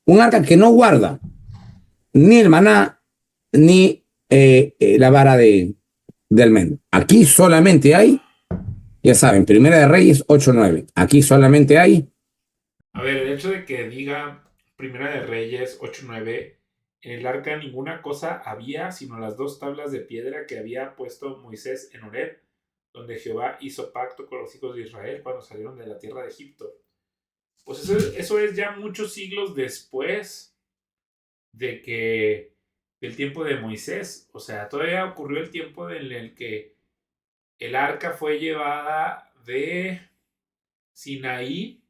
Un arca que no guarda ni el maná, ni la vara de almendro. Aquí solamente hay, ya saben, Primera de Reyes 8:9. Aquí solamente hay. A ver, el hecho de que diga Primera de Reyes 8:9 En el arca ninguna cosa había, sino las 2 tablas de piedra que había puesto Moisés en Horeb, donde Jehová hizo pacto con los hijos de Israel cuando salieron de la tierra de Egipto. Pues eso es ya muchos siglos después del tiempo de Moisés. O sea, todavía ocurrió el tiempo en el que el arca fue llevada de Sinaí,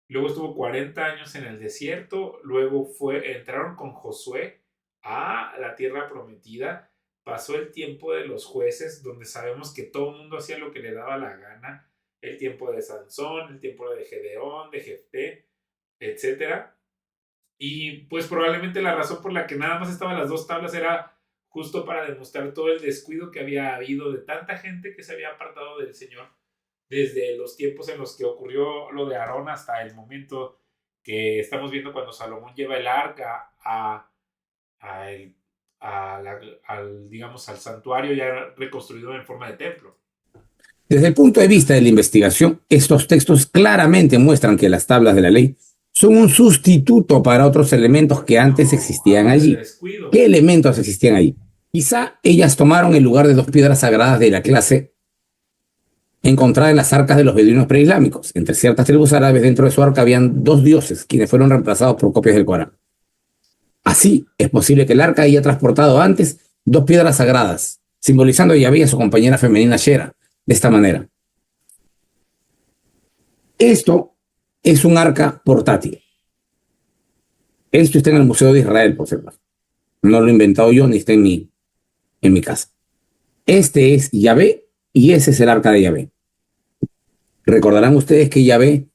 luego estuvo 40 años en el desierto, luego entraron con Josué a la tierra prometida, pasó el tiempo de los jueces, donde sabemos que todo el mundo hacía lo que le daba la gana, el tiempo de Sansón, el tiempo de Gedeón, de Jefté, etc. Y pues probablemente la razón por la que nada más estaban las 2 tablas era justo para demostrar todo el descuido que había habido de tanta gente que se había apartado del Señor desde los tiempos en los que ocurrió lo de Aarón hasta el momento que estamos viendo cuando Salomón lleva el arca digamos, al santuario ya reconstruido en forma de templo. Desde el punto de vista de la investigación, estos textos claramente muestran que las tablas de la ley son un sustituto para otros elementos que antes existían allí. ¿Qué elementos existían allí? Quizá ellas tomaron el lugar de 2 piedras sagradas de la clase encontrada en las arcas de los beduinos preislámicos. Entre ciertas tribus árabes dentro de su arca habían 2 dioses, quienes fueron reemplazados por copias del Corán. Así, es posible que el arca haya transportado antes 2 piedras sagradas, simbolizando a Yahvé y a su compañera femenina Shera, de esta manera. Esto es un arca portátil. Esto está en el Museo de Israel, por cierto. No lo he inventado yo, ni está en mi casa. Este es Yahvé y ese es el arca de Yahvé. Recordarán ustedes que Yahvé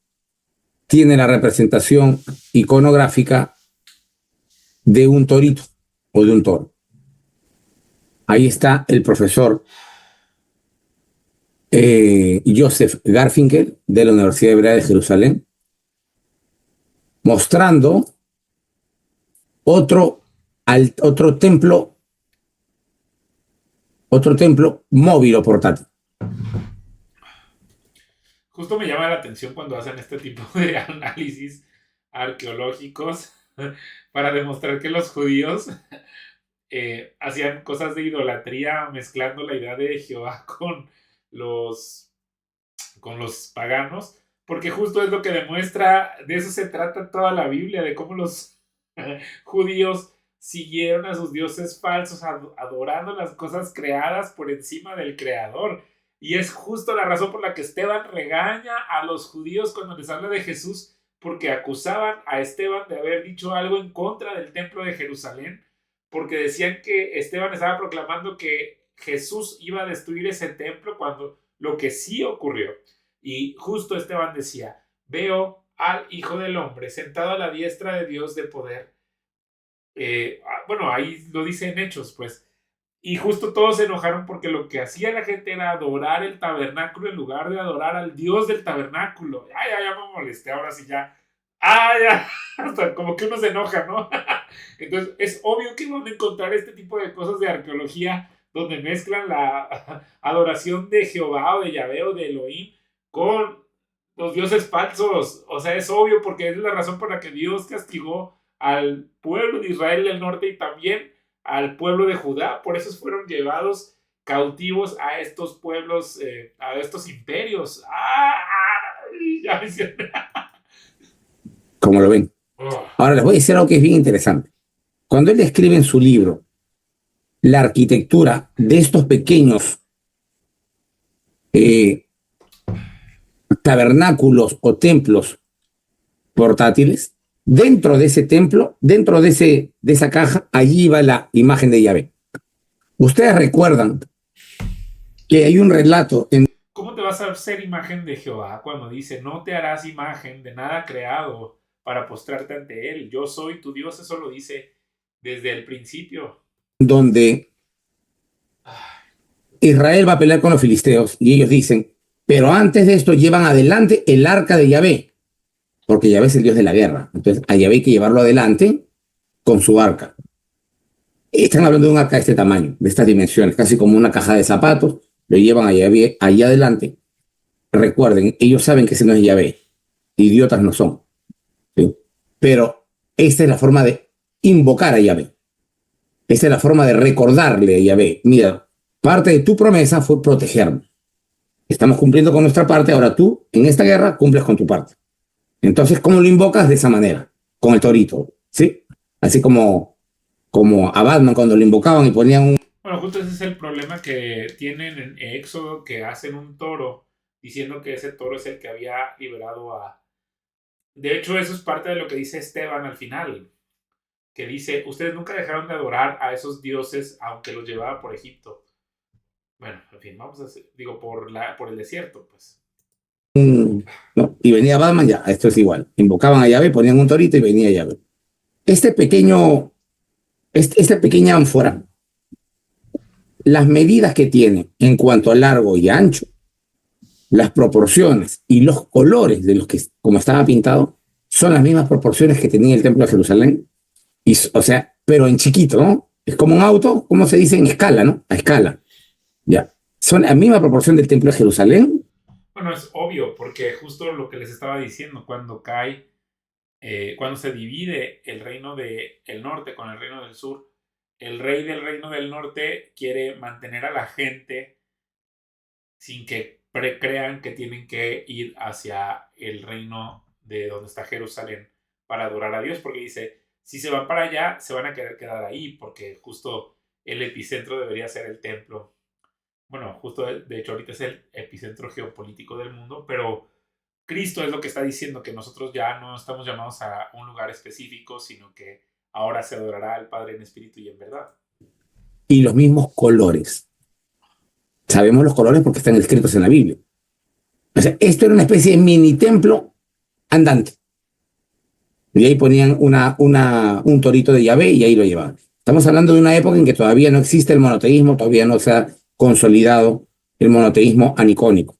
tiene la representación iconográfica de un torito o de un toro. Ahí está el profesor Joseph Garfinkel de la Universidad Hebrea de Jerusalén, mostrando otro templo móvil o portátil. Justo me llama la atención cuando hacen este tipo de análisis arqueológicos para demostrar que los judíos hacían cosas de idolatría mezclando la idea de Jehová con los paganos, porque justo es lo que demuestra, de eso se trata toda la Biblia, de cómo los judíos siguieron a sus dioses falsos, adorando las cosas creadas por encima del creador. Y es justo la razón por la que Esteban regaña a los judíos cuando les habla de Jesús, porque acusaban a Esteban de haber dicho algo en contra del templo de Jerusalén, porque decían que Esteban estaba proclamando que Jesús iba a destruir ese templo cuando lo que sí ocurrió. Y justo Esteban decía: veo al Hijo del Hombre sentado a la diestra de Dios de poder. Bueno, ahí lo dice en Hechos, pues. Y justo todos se enojaron porque lo que hacía la gente era adorar el tabernáculo en lugar de adorar al Dios del tabernáculo. Ay, ya me molesté, ahora sí ya. Ya, hasta como que uno se enoja, ¿no? Entonces es obvio que van a encontrar este tipo de cosas de arqueología donde mezclan la adoración de Jehová o de Yahvé o de Elohim con los dioses falsos. O sea, es obvio porque es la razón por la que Dios castigó al pueblo de Israel del norte y también al pueblo de Judá. Por eso fueron llevados cautivos a estos pueblos, a estos imperios. Ya me hicieron. Como lo ven. Ahora les voy a decir algo que es bien interesante. Cuando él escribe en su libro la arquitectura de estos pequeños tabernáculos o templos portátiles, dentro de ese templo, dentro de esa caja, allí va la imagen de Yahvé. Ustedes recuerdan que hay un relato en... ¿Cómo te vas a hacer imagen de Jehová cuando dice: no te harás imagen de nada creado para postrarte ante él? Yo soy tu Dios. Eso lo dice desde el principio. Donde Israel va a pelear con los filisteos y ellos dicen: pero antes de esto llevan adelante el arca de Yahvé, porque Yahvé es el Dios de la guerra. Entonces a Yahvé hay que llevarlo adelante con su arca. Están hablando de un arca de este tamaño, de estas dimensiones, casi como una caja de zapatos. Lo llevan a Yahvé allá adelante. Recuerden, ellos saben que ese no es Yahvé. Idiotas no son. ¿Sí? Pero esta es la forma de invocar a Yahvé. Esta es la forma de recordarle a Yahvé, mira, parte de tu promesa fue protegerme. Estamos cumpliendo con nuestra parte, ahora tú en esta guerra cumples con tu parte. Entonces, ¿cómo lo invocas? De esa manera, con el torito, ¿sí? Así como a Batman cuando lo invocaban y ponían un... Bueno, justo ese es el problema que tienen en Éxodo, que hacen un toro diciendo que ese toro es el que había liberado a... De hecho, eso es parte de lo que dice Esteban al final, que dice, ustedes nunca dejaron de adorar a esos dioses aunque los llevaba por Egipto. Bueno, en fin, vamos a hacer, digo, por el desierto, pues. ¿no? Y venía Batman, ya, esto es igual. Invocaban a Yahvé, ponían un torito y venía Yahvé. Esta pequeña ánfora, las medidas que tiene en cuanto a largo y ancho, las proporciones y los colores de los que, como estaba pintado, son las mismas proporciones que tenía el Templo de Jerusalén. Y, o sea, pero en chiquito, ¿no? Es como un auto, ¿cómo se dice? En escala, ¿no? A escala. Ya. Son la misma proporción del Templo de Jerusalén. Bueno, es obvio, porque justo lo que les estaba diciendo, cuando cuando se divide el reino del norte con el reino del sur, el rey del reino del norte quiere mantener a la gente sin que crean que tienen que ir hacia el reino de donde está Jerusalén para adorar a Dios, porque dice, si se van para allá, se van a querer quedar ahí, porque justo el epicentro debería ser el templo. Bueno, justo de hecho ahorita es el epicentro geopolítico del mundo, pero Cristo es lo que está diciendo, que nosotros ya no estamos llamados a un lugar específico, sino que ahora se adorará al Padre en espíritu y en verdad. Y los mismos colores. Sabemos los colores porque están escritos en la Biblia. O sea, esto era una especie de mini templo andante. Y ahí ponían un torito de Yahvé y ahí lo llevaban. Estamos hablando de una época en que todavía no existe el monoteísmo, todavía no se ha consolidado el monoteísmo anicónico.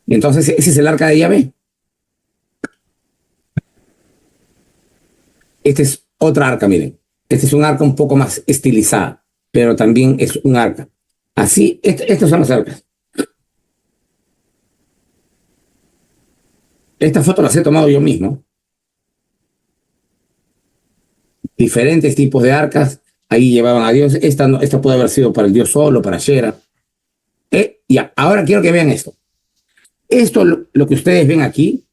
Entonces, ese es el arca de Yahvé. Este es otra arca, miren. Este es un arca un poco más estilizada, pero también es un arca. Así, estos son las arcas. Esta foto las he tomado yo mismo. Diferentes tipos de arcas. Ahí llevaban a Dios. Esta puede haber sido para el Dios Solo, para Shera. Ya, ahora quiero que vean esto. Esto, lo que ustedes ven aquí,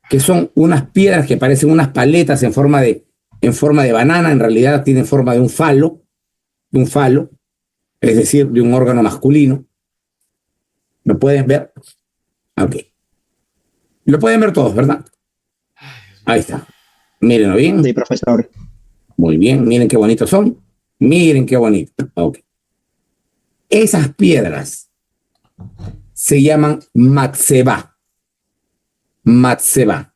que son unas piedras que parecen unas paletas en forma de banana, en realidad tienen forma de un falo, es decir, de un órgano masculino. ¿Lo pueden ver? Ok. Lo pueden ver todos, ¿verdad? Ahí está. Mírenlo bien. Sí, profesor. Muy bien, miren qué bonitos son. Miren qué bonito. Ok. Esas piedras se llaman matzeba. Matzeba.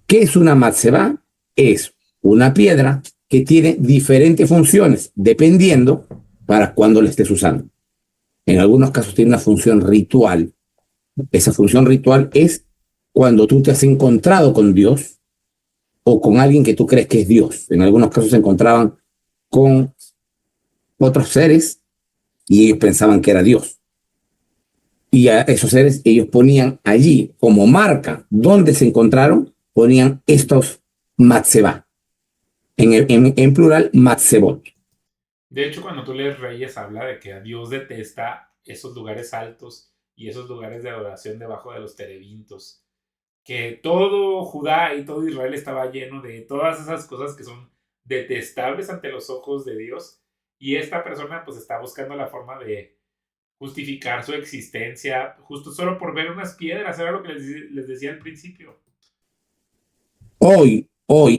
¿Qué es una matzeba? Es una piedra que tiene diferentes funciones, dependiendo para cuándo la estés usando. En algunos casos tiene una función ritual. Esa función ritual es cuando tú te has encontrado con Dios o con alguien que tú crees que es Dios. En algunos casos se encontraban con otros seres y ellos pensaban que era Dios. Y a esos seres ellos ponían allí como marca donde se encontraron, ponían estos matzeba. En plural, matzebot. De hecho, cuando tú lees Reyes, habla de que a Dios detesta esos lugares altos y esos lugares de adoración debajo de los terebintos. Que todo Judá y todo Israel estaba lleno de todas esas cosas que son detestables ante los ojos de Dios. Y esta persona pues está buscando la forma de justificar su existencia justo solo por ver unas piedras. Era lo que les decía al principio. Hoy,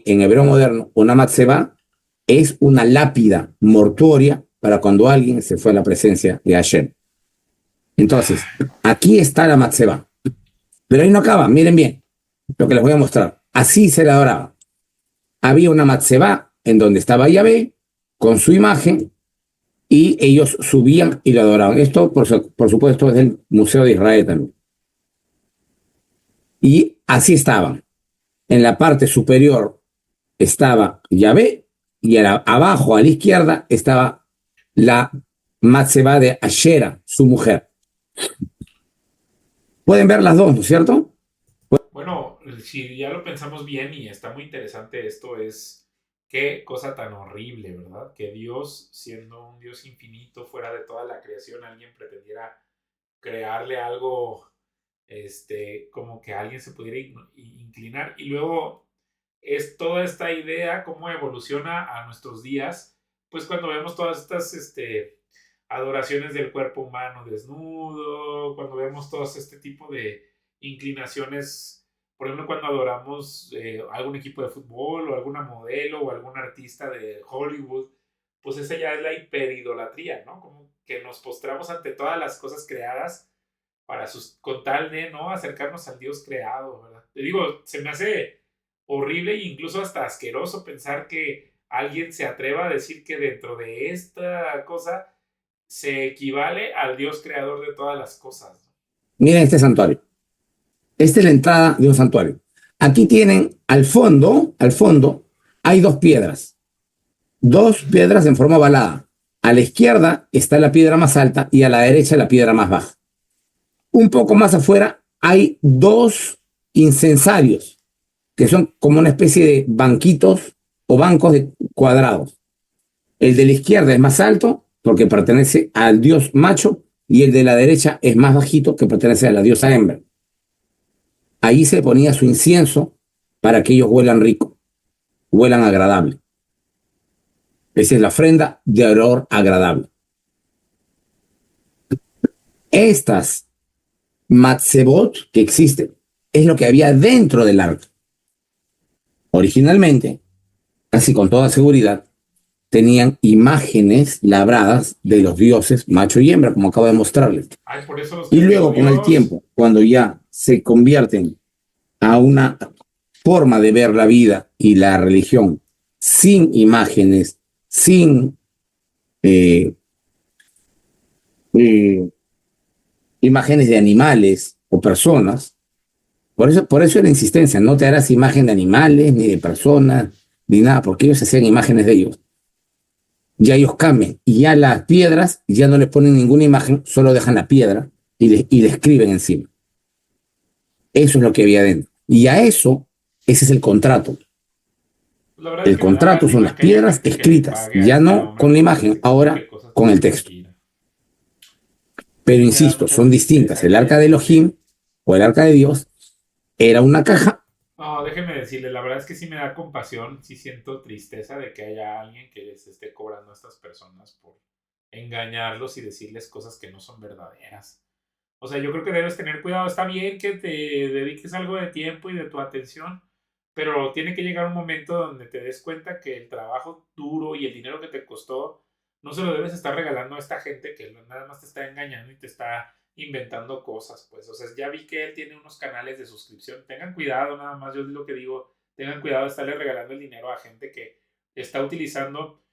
en hebreo moderno, una matzeba es una lápida mortuoria para cuando alguien se fue a la presencia de Hashem. Entonces, aquí está la matzeba. Pero ahí no acaba, miren bien lo que les voy a mostrar. Así se la adoraba. Había una matzeba en donde estaba Yahvé con su imagen y ellos subían y lo adoraban. Esto, por supuesto, es del Museo de Israel también. Y así estaban. En la parte superior estaba Yahvé y abajo a la izquierda estaba la matzeba de Ashera, su mujer. Pueden ver las dos, ¿no es cierto? Bueno, si ya lo pensamos bien y está muy interesante esto, es qué cosa tan horrible, ¿verdad? Que Dios, siendo un Dios infinito, fuera de toda la creación, alguien pretendiera crearle algo, como que alguien se pudiera inclinar. Y luego es toda esta idea, cómo evoluciona a nuestros días, pues cuando vemos todas estas, adoraciones del cuerpo humano desnudo, cuando vemos todo este tipo de inclinaciones, por ejemplo, cuando adoramos algún equipo de fútbol o alguna modelo o algún artista de Hollywood, pues esa ya es la hiperidolatría, ¿no? Como que nos postramos ante todas las cosas creadas con tal de no acercarnos al Dios creado, ¿verdad? Te digo, se me hace horrible e incluso hasta asqueroso pensar que alguien se atreva a decir que dentro de esta cosa se equivale al Dios creador de todas las cosas. Miren este santuario. Esta es la entrada de un santuario. Aquí tienen al fondo, hay dos piedras en forma ovalada. A la izquierda está la piedra más alta y a la derecha la piedra más baja. Un poco más afuera hay dos incensarios, que son como una especie de banquitos o bancos cuadrados. El de la izquierda es más alto porque pertenece al dios macho y el de la derecha es más bajito que pertenece a la diosa hembra. Ahí se ponía su incienso para que ellos huelan rico, huelan agradable. Esa es la ofrenda de olor agradable. Estas matzebot que existen es lo que había dentro del arca. Originalmente, casi con toda seguridad, tenían imágenes labradas de los dioses macho y hembra, como acabo de mostrarles. Ay, por eso los Y creó luego, con el Dios. tiempo, cuando ya se convierten a una forma de ver la vida y la religión sin imágenes, sin eh, eh, imágenes de animales o personas. Por eso la insistencia, no te harás imagen de animales, ni de personas, ni nada, porque ellos hacían imágenes de ellos. Ya ellos cambian, y ya las piedras ya no le ponen ninguna imagen, solo dejan la piedra y le escriben encima. Eso es lo que había dentro. Y a eso, ese es el contrato. La verdad es El que me da contrato son las lástima que haya piedras gente que le escritas, pague a ya este no hombre con la por imagen, que ahora publique cosas con que el son texto. mentira. Pero Me da insisto, mucha son distintas. tristeza El que arca haya de gente. Elohim o el arca de Dios era una caja. No, déjeme decirle, la verdad es que sí me da compasión, sí siento tristeza de que haya alguien que les esté cobrando a estas personas por engañarlos y decirles cosas que no son verdaderas. O sea, yo creo que debes tener cuidado. Está bien que te dediques algo de tiempo y de tu atención, pero tiene que llegar un momento donde te des cuenta que el trabajo duro y el dinero que te costó no se lo debes estar regalando a esta gente que nada más te está engañando y te está inventando cosas, pues. O sea, ya vi que él tiene unos canales de suscripción. Tengan cuidado, nada más, yo es lo que digo, tengan cuidado de estarle regalando el dinero a gente que está utilizando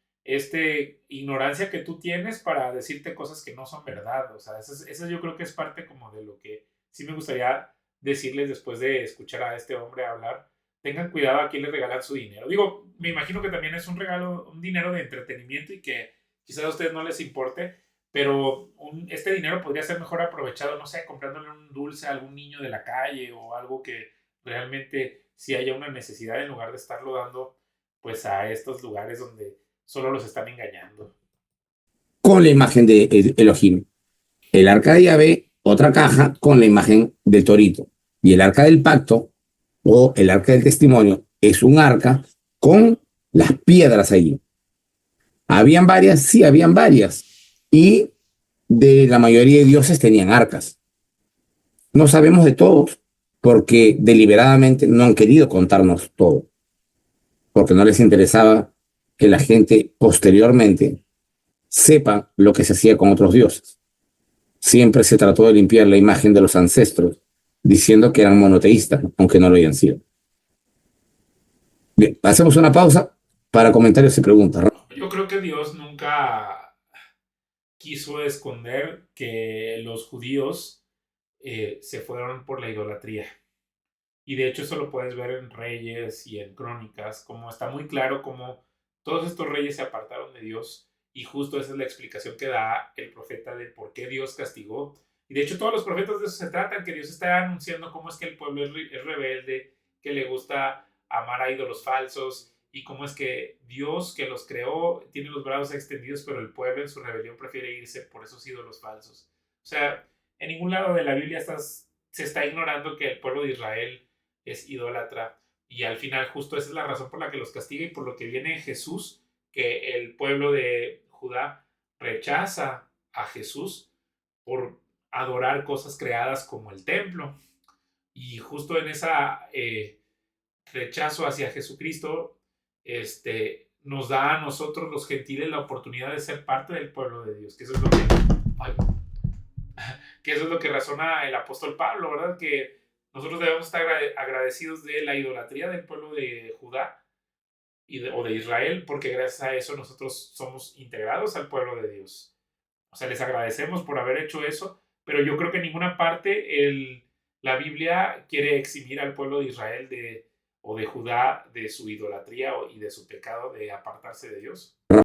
ignorancia que tú tienes para decirte cosas que no son verdad. O sea, eso yo creo que es parte como de lo que sí me gustaría decirles después de escuchar a este hombre hablar. Tengan cuidado a quién le regalan su dinero. Digo, me imagino que también es un regalo, un dinero de entretenimiento y que quizás a ustedes no les importe, pero este dinero podría ser mejor aprovechado, no sé, comprándole un dulce a algún niño de la calle o algo que realmente sí haya una necesidad en lugar de estarlo dando pues a estos lugares donde solo los están engañando. Con la imagen de Elohim. El arca de Yahvé, otra caja con la imagen del torito. Y el arca del pacto o el arca del testimonio es un arca con las piedras allí. ¿Habían varias? Sí, habían varias. Y de la mayoría de dioses tenían arcas. No sabemos de todos porque deliberadamente no han querido contarnos todo, porque no les interesaba que la gente posteriormente sepa lo que se hacía con otros dioses. Siempre se trató de limpiar la imagen de los ancestros, diciendo que eran monoteístas, aunque no lo hayan sido. Bien, hacemos una pausa para comentarios y preguntas. Yo creo que Dios nunca quiso esconder que los judíos se fueron por la idolatría. Y de hecho eso lo puedes ver en Reyes y en Crónicas, como está muy claro como todos estos reyes se apartaron de Dios y justo esa es la explicación que da el profeta de por qué Dios castigó Y de hecho todos los profetas de eso se tratan, que Dios está anunciando cómo es que el pueblo es rebelde, que le gusta amar a ídolos falsos, y cómo es que Dios, que los creó, tiene los brazos extendidos, pero el pueblo en su rebelión prefiere irse por esos ídolos falsos. O sea, en ningún lado de la Biblia se está ignorando que el pueblo de Israel es idólatra. Y al final justo esa es la razón por la que los castiga y por lo que viene Jesús, que el pueblo de Judá rechaza a Jesús por adorar cosas creadas como el templo. Y justo en esa rechazo hacia Jesucristo, nos da a nosotros los gentiles la oportunidad de ser parte del pueblo de Dios, que eso es lo que, ay, que eso es lo que razona el apóstol Pablo, ¿verdad? Que nosotros debemos estar agradecidos de la idolatría del pueblo de Judá o de Israel, porque gracias a eso nosotros somos integrados al pueblo de Dios. O sea, les agradecemos por haber hecho eso, pero yo creo que en ninguna parte la Biblia quiere eximir al pueblo de Israel o de Judá de su idolatría y de su pecado de apartarse de Dios.